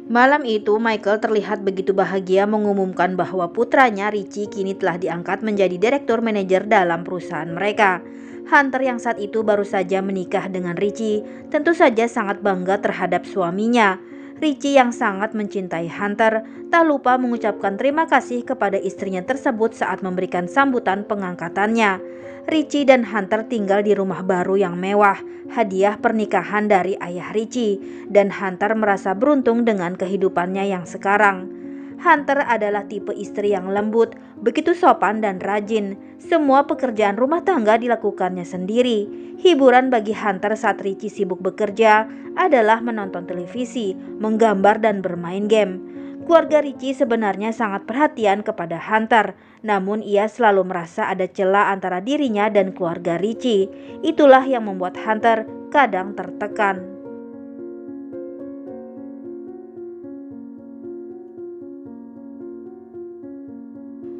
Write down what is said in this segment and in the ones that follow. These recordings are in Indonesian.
Malam itu, Michael terlihat begitu bahagia mengumumkan bahwa putranya Richie kini telah diangkat menjadi direktur manajer dalam perusahaan mereka. Hunter yang saat itu baru saja menikah dengan Richie, tentu saja sangat bangga terhadap suaminya. Richie yang sangat mencintai Hunter, tak lupa mengucapkan terima kasih kepada istrinya tersebut saat memberikan sambutan pengangkatannya. Richie dan Hunter tinggal di rumah baru yang mewah, hadiah pernikahan dari ayah Richie, dan Hunter merasa beruntung dengan kehidupannya yang sekarang. Hunter adalah tipe istri yang lembut, begitu sopan dan rajin. Semua pekerjaan rumah tangga dilakukannya sendiri. Hiburan bagi Hunter saat Richie sibuk bekerja adalah menonton televisi, menggambar dan bermain game. Keluarga Richie sebenarnya sangat perhatian kepada Hunter, namun ia selalu merasa ada celah antara dirinya dan keluarga Richie. Itulah yang membuat Hunter kadang tertekan.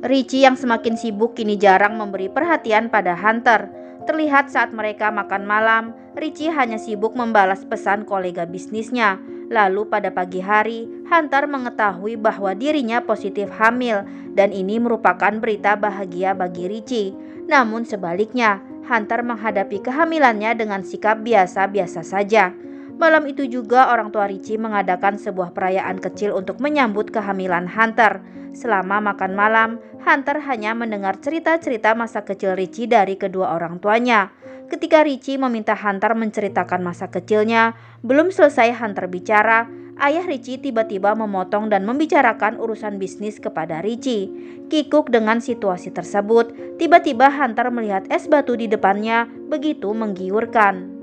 Richie yang semakin sibuk kini jarang memberi perhatian pada Hunter. Terlihat saat mereka makan malam, Richie hanya sibuk membalas pesan kolega bisnisnya. Lalu pada pagi hari, Hunter mengetahui bahwa dirinya positif hamil dan ini merupakan berita bahagia bagi Richie. Namun sebaliknya, Hunter menghadapi kehamilannya dengan sikap biasa-biasa saja. Malam itu juga orang tua Richie mengadakan sebuah perayaan kecil untuk menyambut kehamilan Hunter. Selama makan malam, Hunter hanya mendengar cerita-cerita masa kecil Richie dari kedua orang tuanya. Ketika Richie meminta Hunter menceritakan masa kecilnya, belum selesai Hunter bicara, ayah Richie tiba-tiba memotong dan membicarakan urusan bisnis kepada Richie. Kikuk dengan situasi tersebut, tiba-tiba Hunter melihat es batu di depannya begitu menggiurkan.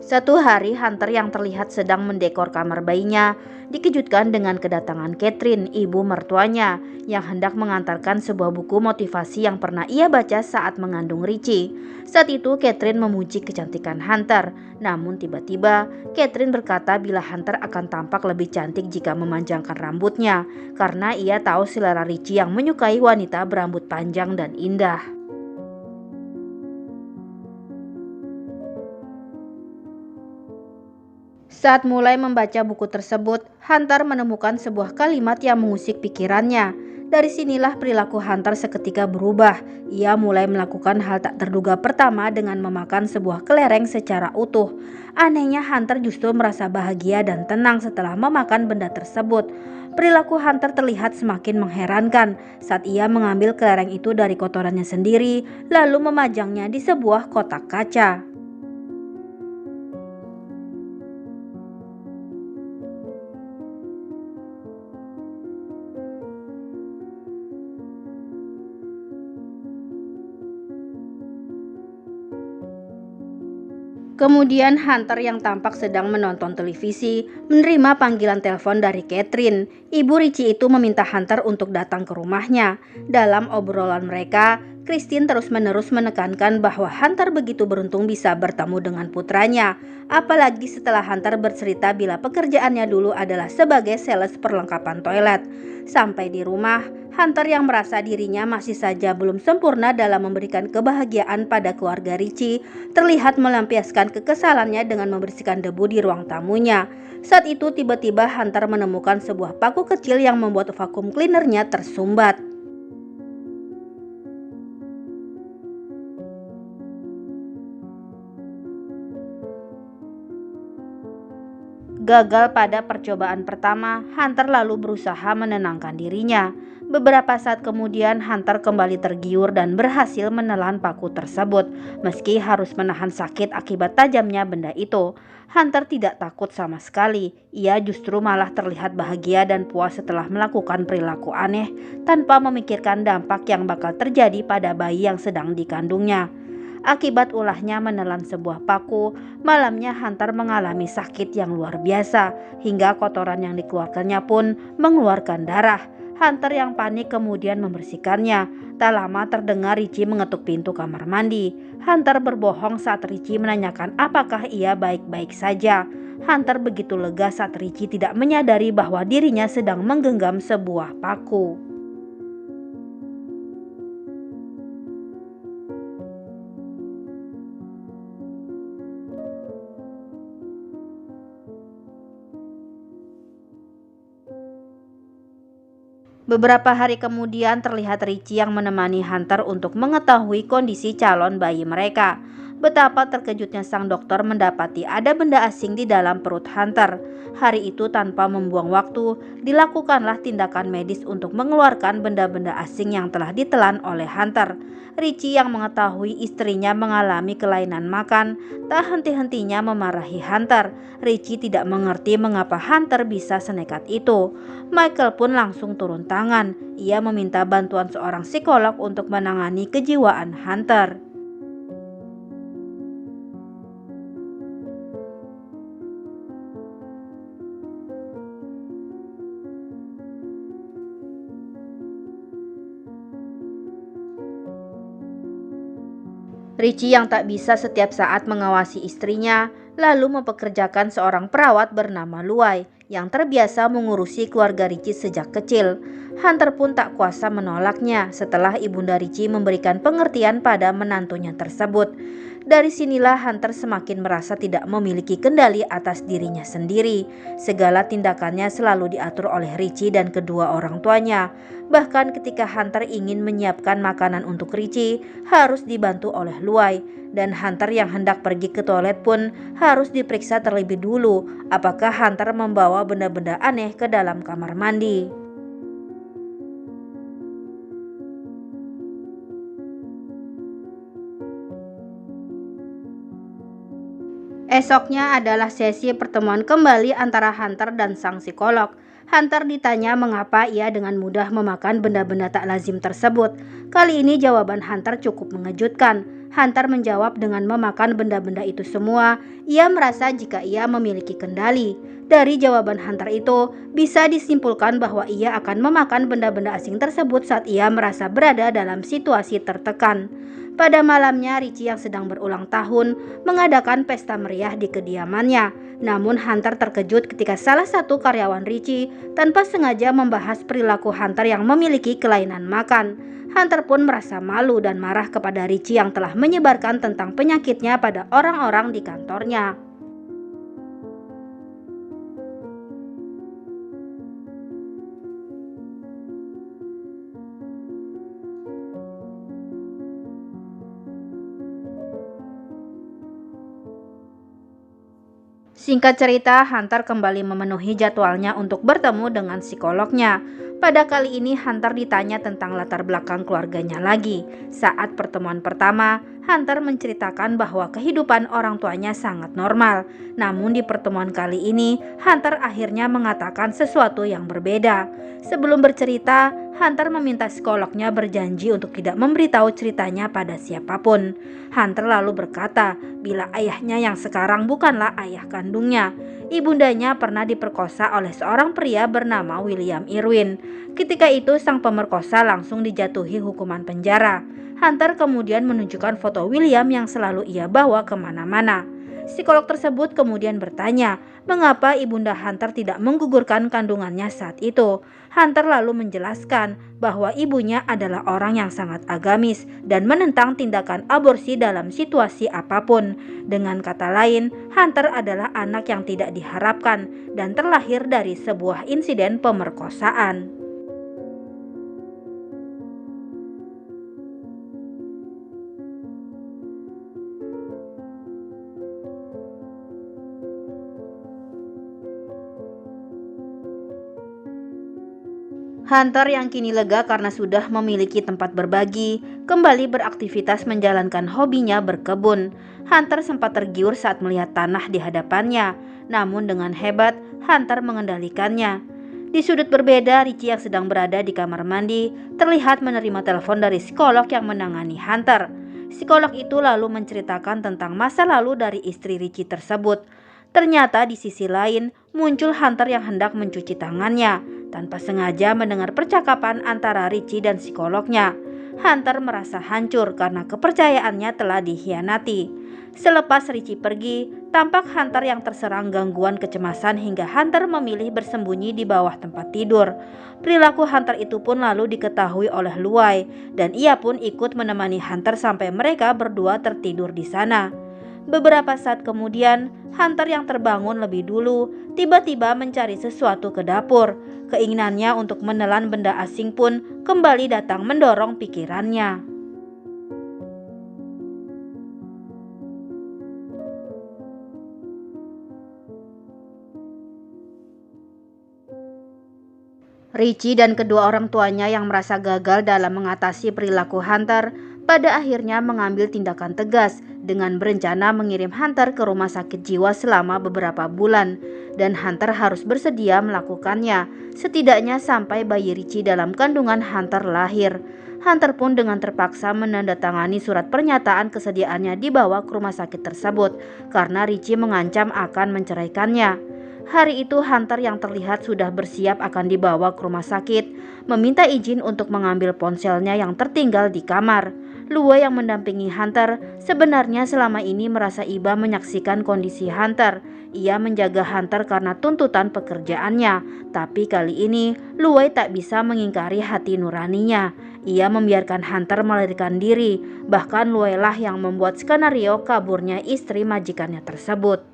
Satu hari, Hunter yang terlihat sedang mendekor kamar bayinya dikejutkan dengan kedatangan Catherine, ibu mertuanya, yang hendak mengantarkan sebuah buku motivasi yang pernah ia baca saat mengandung Richie. Saat itu, Catherine memuji kecantikan Hunter, namun tiba-tiba Catherine berkata bila Hunter akan tampak lebih cantik jika memanjangkan rambutnya, karena ia tahu selera Richie yang menyukai wanita berambut panjang dan indah. Saat mulai membaca buku tersebut, Hunter menemukan sebuah kalimat yang mengusik pikirannya. Dari sinilah perilaku Hunter seketika berubah. Ia mulai melakukan hal tak terduga pertama dengan memakan sebuah kelereng secara utuh. Anehnya, Hunter justru merasa bahagia dan tenang setelah memakan benda tersebut. Perilaku Hunter terlihat semakin mengherankan saat ia mengambil kelereng itu dari kotorannya sendiri, lalu memajangnya di sebuah kotak kaca. Kemudian Hunter yang tampak sedang menonton televisi menerima panggilan telepon dari Catherine. Ibu Richie itu meminta Hunter untuk datang ke rumahnya. Dalam obrolan mereka, Christine terus-menerus menekankan bahwa Hunter begitu beruntung bisa bertemu dengan putranya. Apalagi setelah Hunter bercerita bila pekerjaannya dulu adalah sebagai sales perlengkapan toilet. Sampai di rumah, Hunter yang merasa dirinya masih saja belum sempurna dalam memberikan kebahagiaan pada keluarga Richie terlihat melampiaskan kekesalannya dengan membersihkan debu di ruang tamunya. Saat itu tiba-tiba Hunter menemukan sebuah paku kecil yang membuat vakum cleanernya tersumbat. Gagal pada percobaan pertama, Hunter lalu berusaha menenangkan dirinya. Beberapa saat kemudian, Hunter kembali tergiur dan berhasil menelan paku tersebut. Meski harus menahan sakit akibat tajamnya benda itu, Hunter tidak takut sama sekali. Ia justru malah terlihat bahagia dan puas setelah melakukan perilaku aneh tanpa memikirkan dampak yang bakal terjadi pada bayi yang sedang dikandungnya. Akibat ulahnya menelan sebuah paku, malamnya Hunter mengalami sakit yang luar biasa, hingga kotoran yang dikeluarkannya pun mengeluarkan darah. Hunter yang panik kemudian membersihkannya. Tak lama terdengar Richie mengetuk pintu kamar mandi. Hunter berbohong saat Richie menanyakan apakah ia baik-baik saja. Hunter begitu lega saat Richie tidak menyadari bahwa dirinya sedang menggenggam sebuah paku. Beberapa hari kemudian terlihat Richie yang menemani Hunter untuk mengetahui kondisi calon bayi mereka. Betapa terkejutnya sang dokter mendapati ada benda asing di dalam perut Hunter. Hari itu tanpa membuang waktu, dilakukanlah tindakan medis untuk mengeluarkan benda-benda asing yang telah ditelan oleh Hunter. Richie yang mengetahui istrinya mengalami kelainan makan, tak henti-hentinya memarahi Hunter. Richie tidak mengerti mengapa Hunter bisa senekat itu. Michael pun langsung turun tangan. Ia meminta bantuan seorang psikolog untuk menangani kejiwaan Hunter. Richie yang tak bisa setiap saat mengawasi istrinya, lalu mempekerjakan seorang perawat bernama Luai yang terbiasa mengurusi keluarga Richie sejak kecil. Hunter pun tak kuasa menolaknya setelah ibunda Richie memberikan pengertian pada menantunya tersebut. Dari sinilah Hunter semakin merasa tidak memiliki kendali atas dirinya sendiri. Segala tindakannya selalu diatur oleh Richie dan kedua orang tuanya. Bahkan ketika Hunter ingin menyiapkan makanan untuk Richie, harus dibantu oleh Luai. Dan Hunter yang hendak pergi ke toilet pun harus diperiksa terlebih dulu apakah Hunter membawa benda-benda aneh ke dalam kamar mandi. Esoknya adalah sesi pertemuan kembali antara Hunter dan sang psikolog. Hunter ditanya mengapa ia dengan mudah memakan benda-benda tak lazim tersebut. Kali ini jawaban Hunter cukup mengejutkan. Hunter menjawab dengan memakan benda-benda itu semua, ia merasa jika ia memiliki kendali. Dari jawaban Hunter itu, bisa disimpulkan bahwa ia akan memakan benda-benda asing tersebut saat ia merasa berada dalam situasi tertekan. Pada malamnya, Richie yang sedang berulang tahun mengadakan pesta meriah di kediamannya. Namun Hunter terkejut ketika salah satu karyawan Richie tanpa sengaja membahas perilaku Hunter yang memiliki kelainan makan. Hunter pun merasa malu dan marah kepada Richie yang telah menyebarkan tentang penyakitnya pada orang-orang di kantornya. Singkat cerita, Hunter kembali memenuhi jadwalnya untuk bertemu dengan psikolognya. Pada kali ini Hunter ditanya tentang latar belakang keluarganya lagi. Saat pertemuan pertama, Hunter menceritakan bahwa kehidupan orang tuanya sangat normal. Namun di pertemuan kali ini, Hunter akhirnya mengatakan sesuatu yang berbeda. Sebelum bercerita, Hunter meminta psikolognya berjanji untuk tidak memberitahu ceritanya pada siapapun. Hunter lalu berkata, bila ayahnya yang sekarang bukanlah ayah kandungnya. Ibundanya pernah diperkosa oleh seorang pria bernama William Irwin. Ketika itu sang pemerkosa langsung dijatuhi hukuman penjara. Hunter kemudian menunjukkan foto William yang selalu ia bawa kemana-mana. Psikolog tersebut kemudian bertanya, mengapa ibunda Hunter tidak menggugurkan kandungannya saat itu. Hunter lalu menjelaskan bahwa ibunya adalah orang yang sangat agamis dan menentang tindakan aborsi dalam situasi apapun. Dengan kata lain, Hunter adalah anak yang tidak diharapkan dan terlahir dari sebuah insiden pemerkosaan. Hunter yang kini lega karena sudah memiliki tempat berbagi, kembali beraktivitas menjalankan hobinya berkebun. Hunter sempat tergiur saat melihat tanah di hadapannya, namun dengan hebat, Hunter mengendalikannya. Di sudut berbeda, Richie yang sedang berada di kamar mandi, terlihat menerima telepon dari psikolog yang menangani Hunter. Psikolog itu lalu menceritakan tentang masa lalu dari istri Richie tersebut. Ternyata di sisi lain, muncul Hunter yang hendak mencuci tangannya. Tanpa sengaja mendengar percakapan antara Richie dan psikolognya, Hunter merasa hancur karena kepercayaannya telah dikhianati. Selepas Richie pergi, tampak Hunter yang terserang gangguan kecemasan hingga Hunter memilih bersembunyi di bawah tempat tidur. Perilaku Hunter itu pun lalu diketahui oleh Luai dan ia pun ikut menemani Hunter sampai mereka berdua tertidur di sana. Beberapa saat kemudian, Hunter yang terbangun lebih dulu tiba-tiba mencari sesuatu ke dapur. Keinginannya untuk menelan benda asing pun kembali datang mendorong pikirannya. Richie dan kedua orang tuanya yang merasa gagal dalam mengatasi perilaku Hunter pada akhirnya mengambil tindakan tegas dengan berencana mengirim Hunter ke rumah sakit jiwa selama beberapa bulan, dan Hunter harus bersedia melakukannya setidaknya sampai bayi Richie dalam kandungan Hunter lahir. Hunter pun dengan terpaksa menandatangani surat pernyataan kesediaannya dibawa ke rumah sakit tersebut karena Richie mengancam akan menceraikannya. Hari itu Hunter yang terlihat sudah bersiap akan dibawa ke rumah sakit, meminta izin untuk mengambil ponselnya yang tertinggal di kamar. Lue yang mendampingi Hunter sebenarnya selama ini merasa iba menyaksikan kondisi Hunter. Ia menjaga Hunter karena tuntutan pekerjaannya, tapi kali ini Lue tak bisa mengingkari hati nuraninya. Ia membiarkan Hunter melarikan diri, bahkan Lue lah yang membuat skenario kaburnya istri majikannya tersebut.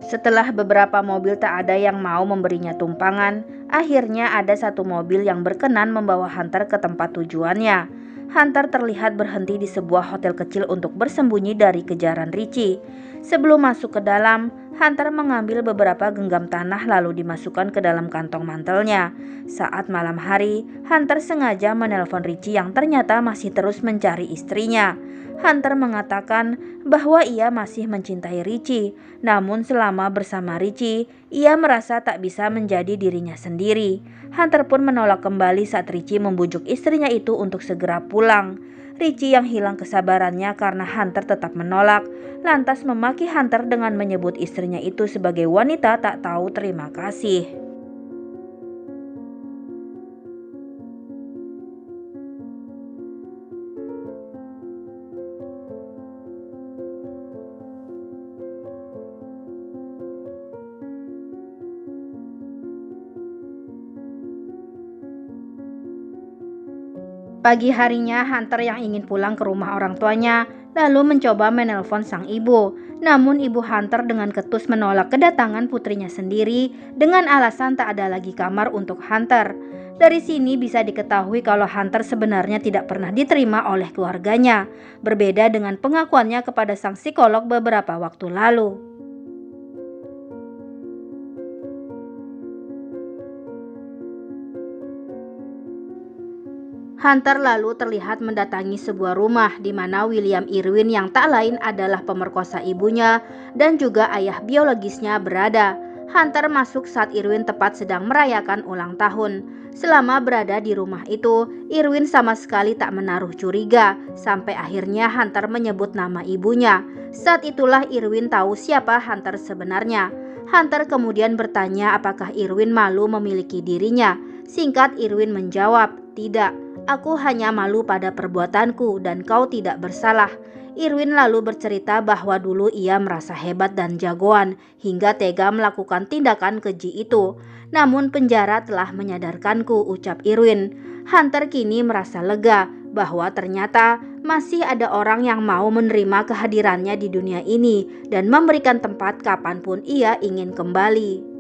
Setelah beberapa mobil tak ada yang mau memberinya tumpangan, akhirnya ada satu mobil yang berkenan membawa Hunter ke tempat tujuannya. Hunter terlihat berhenti di sebuah hotel kecil untuk bersembunyi dari kejaran Richie. Sebelum masuk ke dalam, Hunter mengambil beberapa genggam tanah lalu dimasukkan ke dalam kantong mantelnya. Saat malam hari, Hunter sengaja menelpon Richie yang ternyata masih terus mencari istrinya. Hunter mengatakan bahwa ia masih mencintai Richie, namun selama bersama Richie, ia merasa tak bisa menjadi dirinya sendiri. Hunter pun menolak kembali saat Richie membujuk istrinya itu untuk segera pulang. Richie yang hilang kesabarannya karena Hunter tetap menolak, lantas memaki Hunter dengan menyebut istrinya itu sebagai wanita tak tahu terima kasih. Pagi harinya, Hunter yang ingin pulang ke rumah orang tuanya lalu mencoba menelpon sang ibu. Namun ibu Hunter dengan ketus menolak kedatangan putrinya sendiri dengan alasan tak ada lagi kamar untuk Hunter. Dari sini bisa diketahui kalau Hunter sebenarnya tidak pernah diterima oleh keluarganya, berbeda dengan pengakuannya kepada sang psikolog beberapa waktu lalu. Hunter lalu terlihat mendatangi sebuah rumah di mana William Irwin yang tak lain adalah pemerkosa ibunya dan juga ayah biologisnya berada. Hunter masuk saat Irwin tepat sedang merayakan ulang tahun. Selama berada di rumah itu, Irwin sama sekali tak menaruh curiga sampai akhirnya Hunter menyebut nama ibunya. Saat itulah Irwin tahu siapa Hunter sebenarnya. Hunter kemudian bertanya apakah Irwin malu memiliki dirinya. Singkat Irwin menjawab, "Tidak. Aku hanya malu pada perbuatanku dan kau tidak bersalah." Irwin lalu bercerita bahwa dulu ia merasa hebat dan jagoan hingga tega melakukan tindakan keji itu. Namun penjara telah menyadarkanku, ucap Irwin. Hunter kini merasa lega bahwa ternyata masih ada orang yang mau menerima kehadirannya di dunia ini dan memberikan tempat kapanpun ia ingin kembali.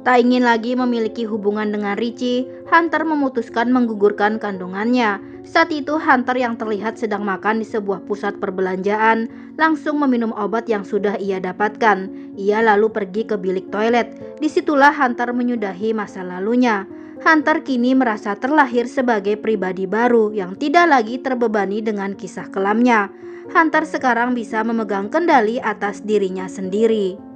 Tak ingin lagi memiliki hubungan dengan Richie, Hunter memutuskan menggugurkan kandungannya. Saat itu Hunter yang terlihat sedang makan di sebuah pusat perbelanjaan langsung meminum obat yang sudah ia dapatkan. Ia lalu pergi ke bilik toilet. Disitulah Hunter menyudahi masa lalunya. Hunter kini merasa terlahir sebagai pribadi baru yang tidak lagi terbebani dengan kisah kelamnya. Hunter sekarang bisa memegang kendali atas dirinya sendiri.